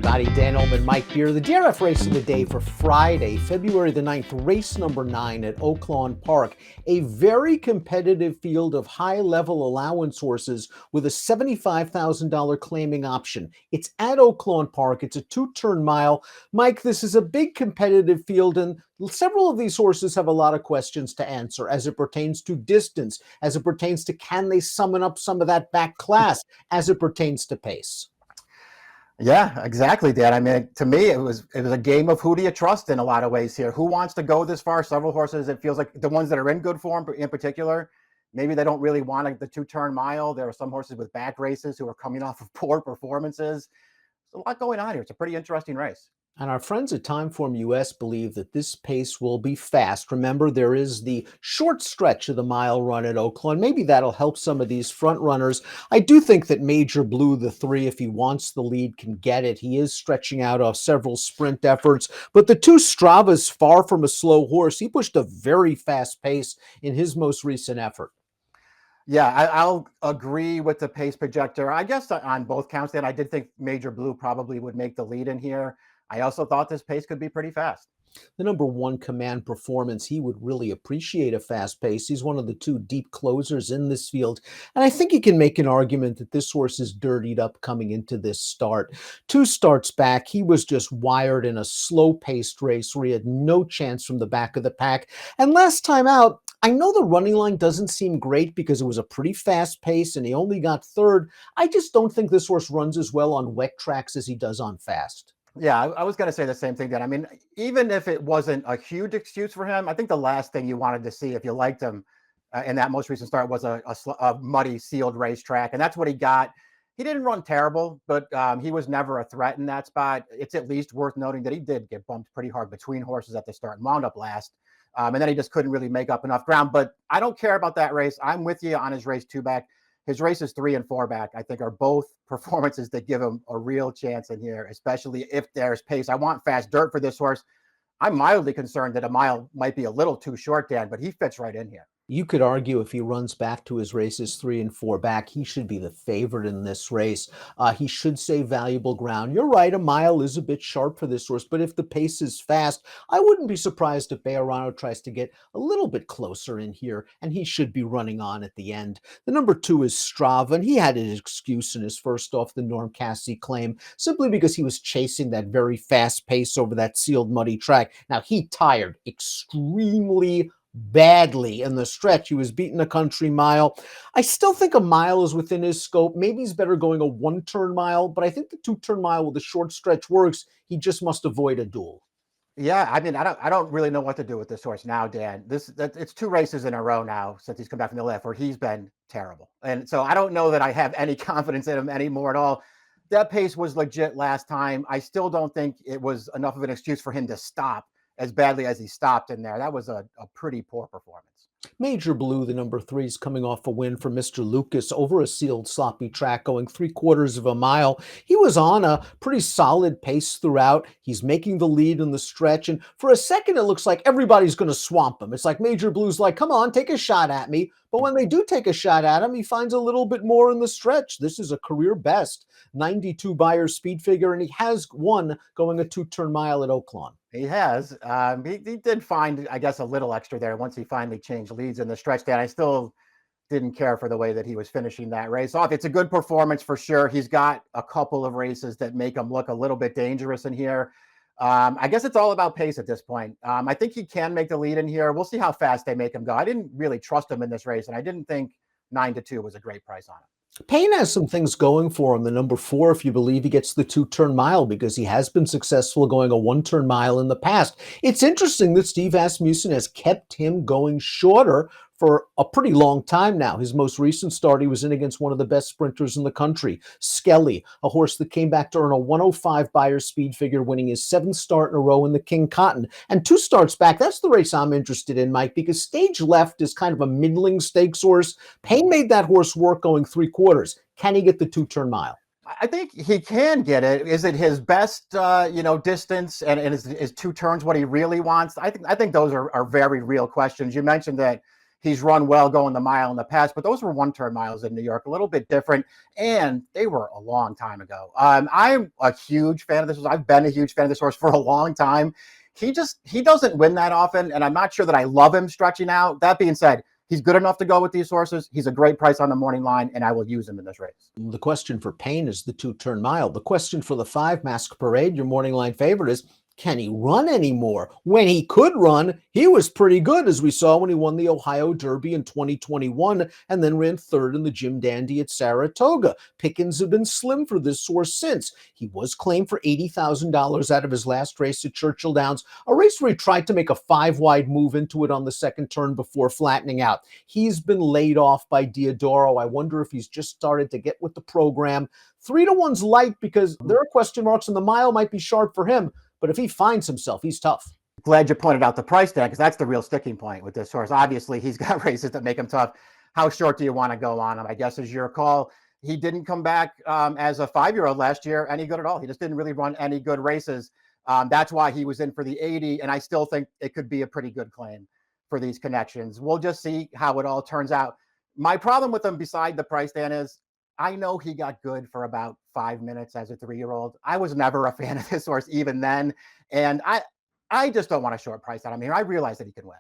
everybody. Dan Illman and Mike Beer. The DRF race of the day for Friday, February the 9th, race number 9 at Oaklawn Park. A very competitive field of high-level allowance horses with a $75,000 claiming option. It's at Oaklawn Park. It's a two-turn mile. Mike, this is a big competitive field, and several of these horses have a lot of questions to answer as it pertains to distance, as it pertains to can they summon up some of that back class, as it pertains to pace. Yeah, exactly, Dan. I mean, to me, it was a game of who do you trust in a lot of ways here. Who wants to go this far? Several horses, it feels like the ones that are in good form in particular, maybe they don't really want the two-turn mile. There are some horses with back races who are coming off of poor performances. There's a lot going on here. It's a pretty interesting race. And our friends at Timeform US believe that this pace will be fast. Remember, there is the short stretch of the mile run at Oaklawn. Maybe that'll help some of these front runners. I do think that Major Blue, the 3, if he wants the lead, can get it. He is stretching out off several sprint efforts. But the 2 Strava's far from a slow horse. He pushed a very fast pace in his most recent effort. Yeah, I'll agree with the pace projector. I guess on both counts, then I did think Major Blue probably would make the lead in here. I also thought this pace could be pretty fast. The number 1 Command Performance, he would really appreciate a fast pace. He's one of the 2 deep closers in this field. And I think you can make an argument that this horse is dirtied up coming into this start. 2 starts back, he was just wired in a slow-paced race where he had no chance from the back of the pack. And last time out, I know the running line doesn't seem great because it was a pretty fast pace and he only got 3rd. I just don't think this horse runs as well on wet tracks as he does on fast. Yeah, I was going to say the same thing, Dan. I mean, even if it wasn't a huge excuse for him, I think the last thing you wanted to see if you liked him in that most recent start was a muddy, sealed racetrack. And that's what he got. He didn't run terrible, but he was never a threat in that spot. It's at least worth noting that he did get bumped pretty hard between horses at the start and wound up last. And then he just couldn't really make up enough ground. But I don't care about that race. I'm with you on his race 2 back. His races 3 and 4 back, I think, are both performances that give him a real chance in here, especially if there's pace. I want fast dirt for this horse. I'm mildly concerned that a mile might be a little too short, Dan, but he fits right in here. You could argue if he runs back to his races 3 and 4 back, he should be the favorite in this race. He should save valuable ground. You're right, a mile is a bit sharp for this horse, but if the pace is fast, I wouldn't be surprised if Bejarano tries to get a little bit closer in here, and he should be running on at the end. The number 2 is Strava, and he had an excuse in his first off the Norm Cassie claim, simply because he was chasing that very fast pace over that sealed muddy track. Now, he tired extremely badly in the stretch. He was beating a country mile. I still think a mile is within his scope. Maybe he's better going a 1-turn mile, but I think the 2-turn mile with the short stretch works. He just must avoid a duel. Yeah, I mean, I don't really know what to do with this horse now, Dan. It's 2 races in a row now since he's come back from the lift where he's been terrible. And so I don't know that I have any confidence in him anymore at all. That pace was legit last time. I still don't think it was enough of an excuse for him to stop as badly as he stopped in there. That was a pretty poor performance. Major Blue, the number 3, is coming off a win for Mr. Lucas over a sealed sloppy track going 3/4 of a mile. He was on a pretty solid pace throughout. He's making the lead in the stretch. And for a second, it looks like everybody's going to swamp him. It's like Major Blue's like, come on, take a shot at me. But when they do take a shot at him, he finds a little bit more in the stretch. This is a career best 92 Beyer speed figure, and he has won going a 2-turn mile at Oaklawn. He has. He did find, I guess, a little extra there once he finally changed leads in the stretch. Dan, I still didn't care for the way that he was finishing that race off. It's a good performance for sure. He's got a couple of races that make him look a little bit dangerous in here. I guess it's all about pace at this point. I think he can make the lead in here. We'll see how fast they make him go. I didn't really trust him in this race, and I didn't think 9-2 was a great price on him. Payne has some things going for him. The number 4, if you believe he gets the 2-turn mile, because he has been successful going a 1-turn mile in the past. It's interesting that Steve Asmussen has kept him going shorter for a pretty long time now. His most recent start, he was in against one of the best sprinters in the country, Skelly, a horse that came back to earn a 105 Beyer speed figure, winning his 7th start in a row in the King Cotton. And 2 starts back, that's the race I'm interested in, Mike, because Stage Left is kind of a middling stakes horse. Payne made that horse work going 3/4. Can he get the 2-turn mile? I think he can get it. Is it his best, distance, and is 2 turns what he really wants? I think those are very real questions. You mentioned that He's run well going the mile in the past, but those were one-turn miles in New York, a little bit different, and they were a long time ago. I'm a huge fan of this horse. I've been a huge fan of this horse for a long time. He doesn't win that often, and I'm not sure that I love him stretching out. That being said, he's good enough to go with these horses. He's a great price on the morning line, and I will use him in this race. The question for Payne is the 2-turn mile. The question for the 5 Mask Parade, your morning line favorite, is can he run anymore? When he could run, he was pretty good, as we saw when he won the Ohio Derby in 2021 and then ran third in the Jim Dandy at Saratoga. Pickings have been slim for this horse since. He was claimed for $80,000 out of his last race at Churchill Downs, a race where he tried to make a 5-wide move into it on the second turn before flattening out. He's been laid off by Diodoro. I wonder if he's just started to get with the program. 3-to-1's light because there are question marks, and the mile might be sharp for him. But if he finds himself, he's tough. Glad you pointed out the price tag, because that's the real sticking point with this horse. Obviously, he's got races that make him tough. How short do you want to go on him? I guess is your call. He didn't come back as a 5-year-old last year any good at all. He just didn't really run any good races. That's why he was in for the 80, and I still think it could be a pretty good claim for these connections. We'll just see how it all turns out. My problem with him, beside the price, Dan, is I know he got good for about 5 minutes as a 3-year-old. I was never a fan of this horse even then. And I just don't want a short price on him here. I realize that he can win.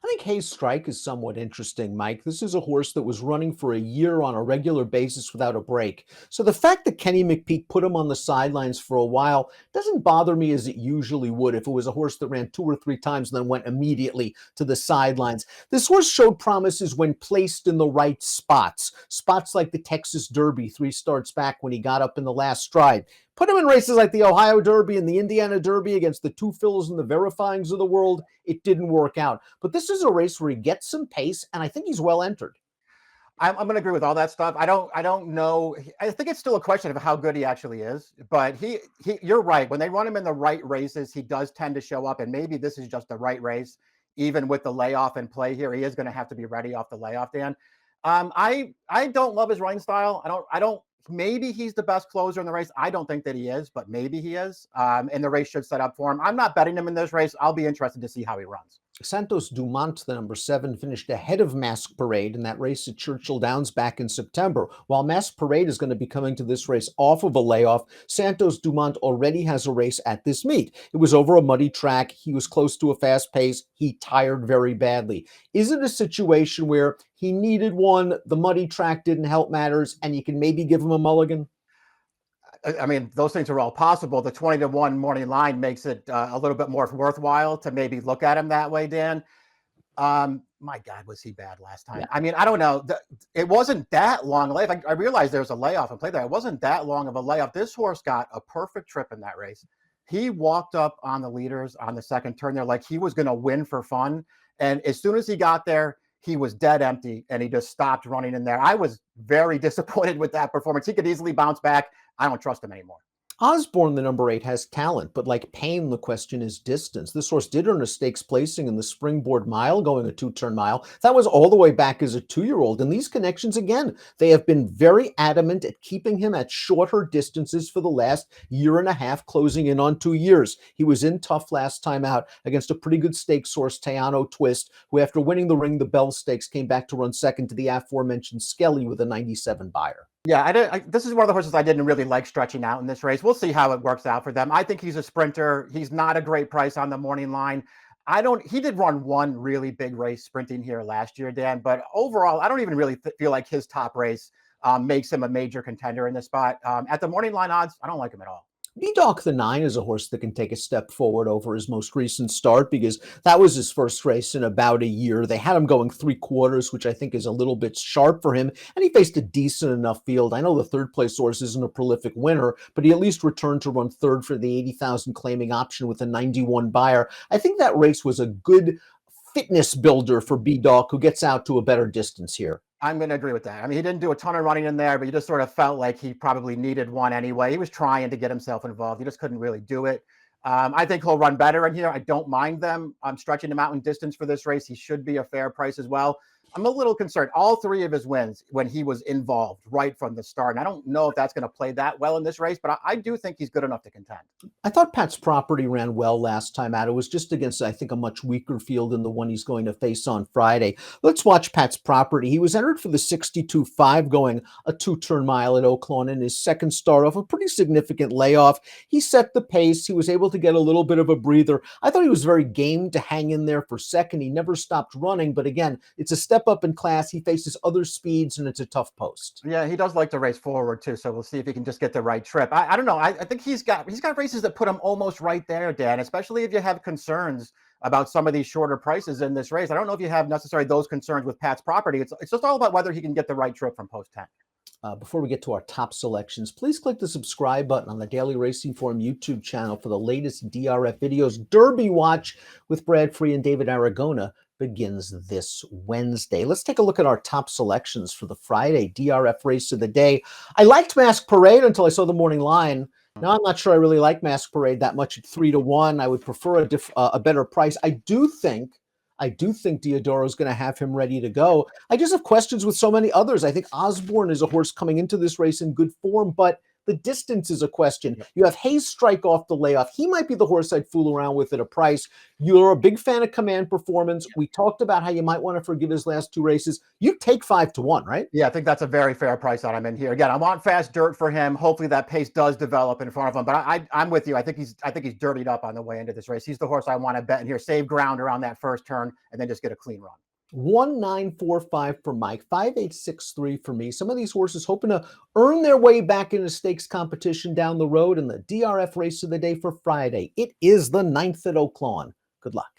I think Hayes Strike is somewhat interesting, Mike. This is a horse that was running for a year on a regular basis without a break. So the fact that Kenny McPeek put him on the sidelines for a while doesn't bother me as it usually would if it was a horse that ran 2 or 3 times and then went immediately to the sidelines. This horse showed promises when placed in the right spots. Spots like the Texas Derby 3 starts back when he got up in the last stride. Put him in races like the Ohio Derby and the Indiana Derby against the Two Phils and the Verifyings of the world. It didn't work out. But this is a race where he gets some pace, and I think he's well entered. I'm going to agree with all that stuff. I don't know. I think it's still a question of how good he actually is. But you're right. When they run him in the right races, he does tend to show up. And maybe this is just the right race, even with the layoff in play here. He is going to have to be ready off the layoff, Dan. I don't love his running style. I don't. Maybe he's the best closer in the race. I don't think that he is, but maybe he is. And the race should set up for him. I'm not betting him in this race. I'll be interested to see how he runs. Santos Dumont, the number 7, finished ahead of Mask Parade in that race at Churchill Downs back in September. While Mask Parade is going to be coming to this race off of a layoff, Santos Dumont already has a race at this meet. It was over a muddy track. He was close to a fast pace. He tired very badly. Is it a situation where he needed one, the muddy track didn't help matters, and you can maybe give him a mulligan? I mean, those things are all possible. The 20-to-1 morning line makes it a little bit more worthwhile to maybe look at him that way, Dan. My God, was he bad last time? Yeah. I mean, I don't know. It wasn't that long a layoff. I realized there was a layoff and play there. It wasn't that long of a layoff. This horse got a perfect trip in that race. He walked up on the leaders on the second turn there like he was going to win for fun. And as soon as he got there, he was dead empty and he just stopped running in there. I was very disappointed with that performance. He could easily bounce back. I don't trust him anymore. Osborne, the number 8, has talent, but like Payne, the question is distance. This horse did earn a stakes placing in the Springboard Mile, going a 2-turn mile. That was all the way back as a 2-year-old. And these connections, again, they have been very adamant at keeping him at shorter distances for the last year and a half, closing in on 2 years. He was in tough last time out against a pretty good stakes horse, Teano Twist, who after winning the Ring the Bell Stakes came back to run second to the aforementioned Skelly with a 97 buyer. Yeah, this is one of the horses I didn't really like stretching out in this race. We'll see how it works out for them. I think he's a sprinter. He's not a great price on the morning line. He did run one really big race sprinting here last year, Dan, but overall, I don't even really feel like his top race makes him a major contender in this spot. At the morning line odds, I don't like him at all. B-Doc the 9 is a horse that can take a step forward over his most recent start because that was his first race in about a year. They had him going 3/4, which I think is a little bit sharp for him, and he faced a decent enough field. I know the third place horse isn't a prolific winner, but he at least returned to run third for the 80,000 claiming option with a 91 buyer. I think that race was a good fitness builder for B-Doc, who gets out to a better distance here. I'm going to agree with that. I mean, he didn't do a ton of running in there, but you just sort of felt like he probably needed one anyway. He was trying to get himself involved. He just couldn't really do it. I think he'll run better in here. I don't mind them stretching him out in distance for this race. He should be a fair price as well. I'm a little concerned. All three of his wins when he was involved right from the start. And I don't know if that's going to play that well in this race, but I do think he's good enough to contend. I thought Pat's Property ran well last time out. It was just against, I think, a much weaker field than the one he's going to face on Friday. Let's watch Pat's Property. He was entered for the 62.5 going a 2-turn mile at Oaklawn in his second start off, a pretty significant layoff. He set the pace. He was able to get a little bit of a breather. I thought he was very game to hang in there for second. He never stopped running, but again, it's a step up in class. He faces other speeds, and it's a tough post. Yeah, he does like to race forward too, so we'll see if he can just get the right trip. I don't know. I think he's got races that put him almost right there, Dan. Especially if you have concerns about some of these shorter prices in this race. I don't know if you have necessarily those concerns with Pat's Property. It's just all about whether he can get the right trip from post 10. Before we get to our top selections, please click the subscribe button on the Daily Racing Forum YouTube channel for the latest DRF videos. Derby Watch with Brad Free and David Aragona begins this Wednesday. Let's take a look at our top selections for the Friday DRF race of the day. I liked Mask Parade until I saw the morning line. Now, I'm not sure I really like Mask Parade that much at 3-1. I would prefer a better price. I do think Diodoro's going to have him ready to go. I just have questions with so many others. I think Osborne is a horse coming into this race in good form, but the distance is a question. You have Hayes Strike off the layoff. He might be the horse I'd fool around with at a price. You're a big fan of Command Performance. We talked about how you might want to forgive his last two races. You take 5-1, right? Yeah, I think that's a very fair price on him in here. Again, I want fast dirt for him. Hopefully that pace does develop in front of him. But I'm with you. I think he's dirtied up on the way into this race. He's the horse I want to bet in here. Save ground around that first turn and then just get a clean run. 1945 for Mike, 5863 for me. Some of these horses hoping to earn their way back into stakes competition down the road in the DRF race of the day for Friday. It is the 9th at Oaklawn. Good luck.